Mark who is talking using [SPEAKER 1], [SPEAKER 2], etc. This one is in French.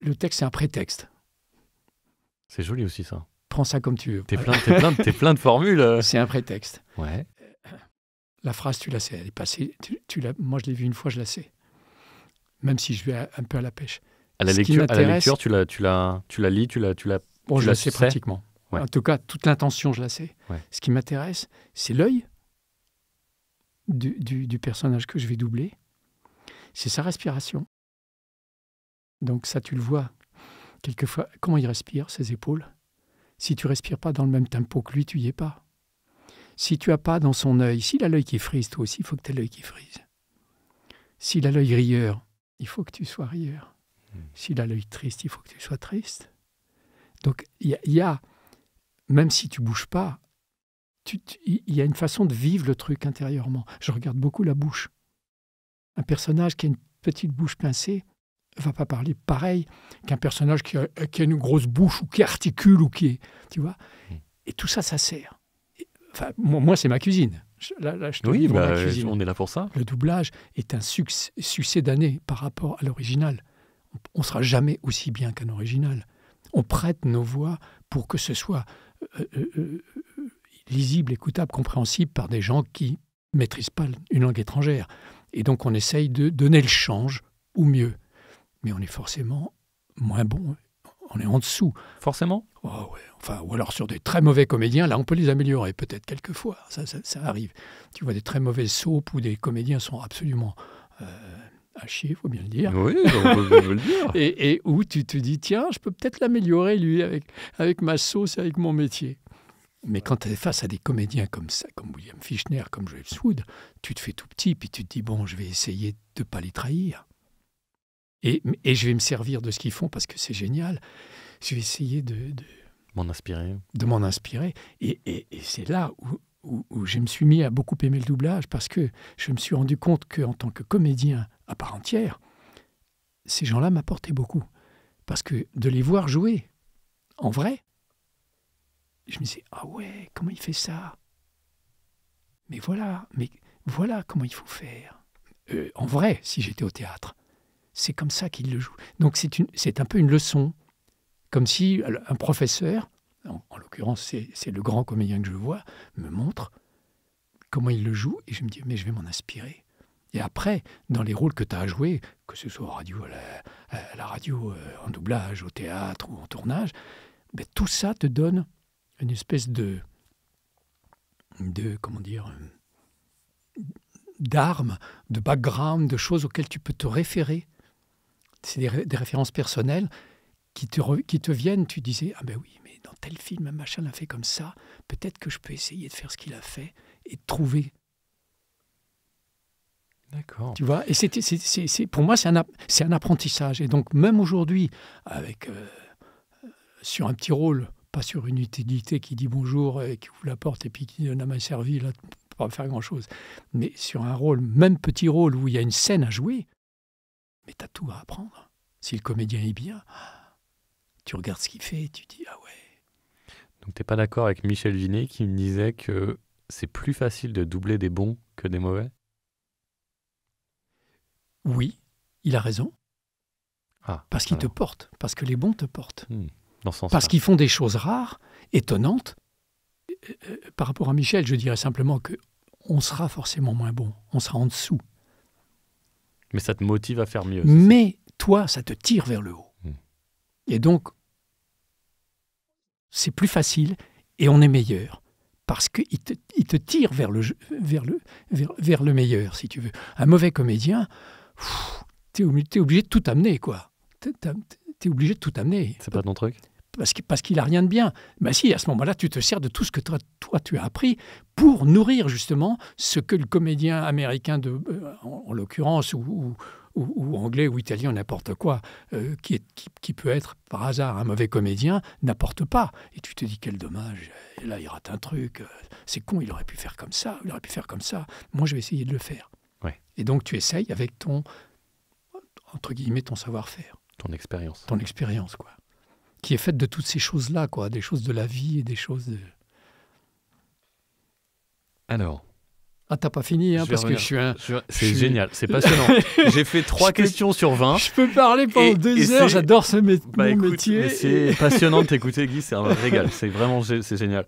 [SPEAKER 1] le texte, c'est un prétexte.
[SPEAKER 2] C'est joli aussi, ça.
[SPEAKER 1] Prends ça comme tu veux.
[SPEAKER 2] T'es plein de formules.
[SPEAKER 1] C'est un prétexte.
[SPEAKER 2] Ouais.
[SPEAKER 1] La phrase, tu la sais, elle est passée. Moi, je l'ai vue une fois, je la sais. Même si je vais un peu à la pêche.
[SPEAKER 2] À la lecture, tu la lis, tu la
[SPEAKER 1] Bon, je
[SPEAKER 2] la
[SPEAKER 1] la sais
[SPEAKER 2] sais
[SPEAKER 1] pratiquement.
[SPEAKER 2] Ouais.
[SPEAKER 1] En tout cas, toute l'intention, je la sais.
[SPEAKER 2] Ouais.
[SPEAKER 1] Ce qui m'intéresse, c'est l'œil du personnage que je vais doubler. C'est sa respiration. Donc ça, tu le vois quelquefois. Comment il respire, ses épaules. Si tu respires pas dans le même tempo que lui, tu y es pas. Si tu as pas dans son œil, s'il a l'œil qui frise, toi aussi, il faut que tu aies l'œil qui frise. S'il a l'œil rieur, il faut que tu sois rieur. S'il a l'œil triste, il faut que tu sois triste. Donc, il y a, même si tu bouges pas, il y a une façon de vivre le truc intérieurement. Je regarde beaucoup la bouche. Un personnage qui a une petite bouche pincée ne va pas parler pareil qu'un personnage qui a une grosse bouche ou qui articule ou qui est... Tu vois ? Et tout ça, ça sert. Enfin, moi, c'est ma cuisine. Là, je te dis ma cuisine.
[SPEAKER 2] On est là pour ça.
[SPEAKER 1] Le doublage est un succès d'année par rapport à l'original. On ne sera jamais aussi bien qu'un original. On prête nos voix pour que ce soit lisible, écoutable, compréhensible par des gens qui ne maîtrisent pas une langue étrangère. Et donc, on essaye de donner le change ou mieux. Mais on est forcément moins bon. On est en dessous.
[SPEAKER 2] Forcément ?
[SPEAKER 1] Oh ouais. Enfin, ou alors sur des très mauvais comédiens, là on peut les améliorer peut-être quelquefois, ça arrive. Tu vois des très mauvaises soaps où des comédiens sont absolument à chier, il faut bien le dire.
[SPEAKER 2] Oui, on peut le dire.
[SPEAKER 1] Et où tu te dis, tiens, je peux peut-être l'améliorer lui avec ma sauce, avec mon métier. Mais quand tu es face à des comédiens comme ça, comme William Fichtner, comme Joel Swood, tu te fais tout petit, puis tu te dis, bon, je vais essayer de ne pas les trahir. Et je vais me servir de ce qu'ils font parce que c'est génial. Je vais essayer de
[SPEAKER 2] m'en inspirer.
[SPEAKER 1] De m'en inspirer. Et c'est là où je me suis mis à beaucoup aimer le doublage parce que je me suis rendu compte qu'en tant que comédien à part entière, ces gens-là m'apportaient beaucoup. Parce que de les voir jouer en vrai, je me disais, ah ouais, comment il fait ça ? Mais voilà comment il faut faire. En vrai, si j'étais au théâtre, c'est comme ça qu'il le joue. Donc c'est un peu une leçon. Comme si un professeur, en l'occurrence c'est le grand comédien que je vois, me montre comment il le joue et je me dis mais je vais m'en inspirer. Et après, dans les rôles que tu as à jouer, que ce soit à la radio, en doublage, au théâtre ou en tournage, ben, tout ça te donne une espèce de comment dire, d'armes, de background, de choses auxquelles tu peux te référer. C'est des références personnelles qui te viennent, tu disais, ah ben oui, mais dans tel film, un machin l'a fait comme ça, peut-être que je peux essayer de faire ce qu'il a fait et de trouver.
[SPEAKER 2] D'accord.
[SPEAKER 1] Tu vois, et pour moi, c'est un apprentissage. Et donc, même aujourd'hui, sur un petit rôle, pas sur une utilité qui dit bonjour et qui ouvre la porte et puis qui donne la main servie, là, tu ne peux pas faire grand-chose. Mais sur un rôle, même petit rôle où il y a une scène à jouer, mais tu as tout à apprendre. Si le comédien est bien, tu regardes ce qu'il fait et tu dis « Ah ouais ».
[SPEAKER 2] Donc tu n'es pas d'accord avec Michel Vinet qui me disait que c'est plus facile de doubler des bons que des mauvais ?
[SPEAKER 1] Oui, il a raison. Parce qu'ils
[SPEAKER 2] alors.
[SPEAKER 1] te portent, parce que les bons te portent.
[SPEAKER 2] Dans ce sens-là.
[SPEAKER 1] Parce qu'ils font des choses rares, étonnantes. Par rapport à Michel, je dirais simplement qu'on sera forcément moins bon, on sera en dessous.
[SPEAKER 2] Mais ça te motive à faire mieux.
[SPEAKER 1] Mais toi, ça te tire vers le haut. Et donc, c'est plus facile et on est meilleur. Parce qu'il te tire vers le meilleur, si tu veux. Un mauvais comédien, t'es obligé de tout amener, quoi. T'es obligé de tout amener.
[SPEAKER 2] C'est pas ton truc ?
[SPEAKER 1] Parce qu'il n'a rien de bien. Ben si, à ce moment-là, tu te sers de tout ce que toi, tu as appris pour nourrir justement ce que le comédien américain, en l'occurrence, ou anglais ou italien, n'importe quoi, qui peut être par hasard un mauvais comédien, n'apporte pas. Et tu te dis, quel dommage, et là il rate un truc, c'est con, il aurait pu faire comme ça, il aurait pu faire comme ça, moi je vais essayer de le faire.
[SPEAKER 2] Ouais.
[SPEAKER 1] Et donc tu essayes avec ton, entre guillemets, ton savoir-faire.
[SPEAKER 2] Ton expérience.
[SPEAKER 1] Ton expérience, quoi. Qui est faite de toutes ces choses-là, quoi, des choses de la vie et des choses de...
[SPEAKER 2] Alors,
[SPEAKER 1] Ah, t'as pas fini, hein,
[SPEAKER 2] Je vais
[SPEAKER 1] parce que
[SPEAKER 2] revenir.
[SPEAKER 1] je suis un...
[SPEAKER 2] C'est
[SPEAKER 1] je suis-
[SPEAKER 2] génial, c'est passionnant. J'ai fait 3
[SPEAKER 1] Je peux-
[SPEAKER 2] questions sur 20.
[SPEAKER 1] Je peux parler pendant
[SPEAKER 2] Et
[SPEAKER 1] 2 heures,
[SPEAKER 2] c'est-
[SPEAKER 1] j'adore ce
[SPEAKER 2] Bah,
[SPEAKER 1] mon
[SPEAKER 2] écoute,
[SPEAKER 1] métier.
[SPEAKER 2] mais c'est passionnant de t'écouter, Guy, c'est un régal. C'est vraiment c'est génial.